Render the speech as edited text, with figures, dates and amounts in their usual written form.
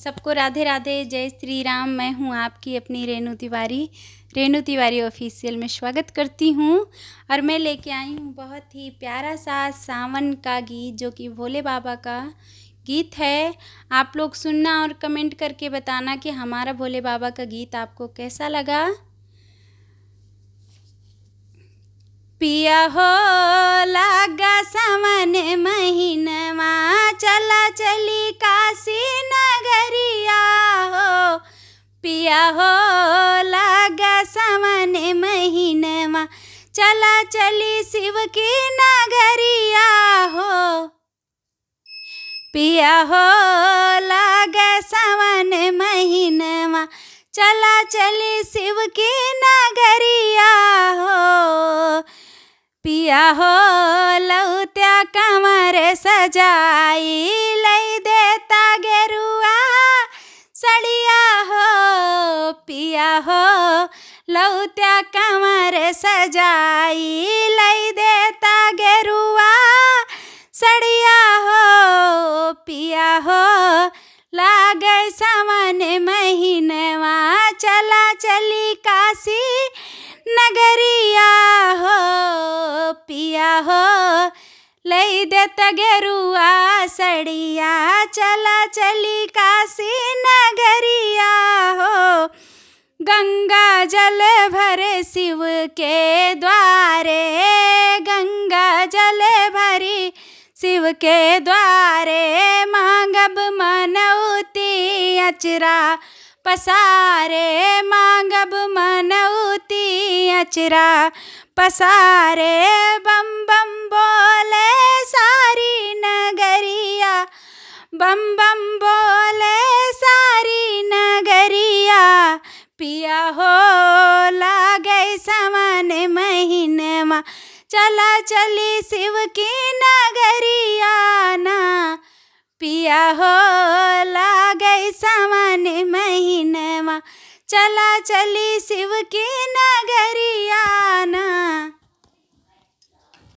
सबको राधे राधे, जय श्री राम। मैं हूँ आपकी अपनी रेणु तिवारी ऑफिशियल में स्वागत करती हूँ। और मैं लेके आई हूँ बहुत ही प्यारा सा सावन का गीत, जो कि भोले बाबा का गीत है। आप लोग सुनना और कमेंट करके बताना कि हमारा भोले बाबा का गीत आपको कैसा लगा। पिया हो लागा सावन महीनवा, चला चली काशी नगरिया हो। पिया हो लागा सावन महीनवा, चला चली शिव की नगरिया हो। पिया हो लागा सावन महीनवा, चला चली शिव की नगरिया हो। पिया हो लौत्या कमर सजाई, लई देता गेरुआ सड़िया हो। पिया हो लौत्या कमर सजाई, लई देता गेरुआ सड़िया हो। पिया हो लागे सावन महीनवा, चला चली काशी नगरिया हो। पिया हो लई देता गेरुआ सड़िया, चला चली काशी नगरिया हो। गंगा जल भरे शिव के द्वारे, गंगा जल भरी शिव के द्वारे, मांगब मनौती अचरा पसारे, मांगब मनौती अचरा पसारे। बम बम बोले सारी नगरिया, बम बम बोले सारी नगरिया। पिया हो लागे सावन महीनवा, चला चली शिव की नगरिया ना। पिया हो लागे सावन महीनवा, चला चली शिव की नगरिया ना।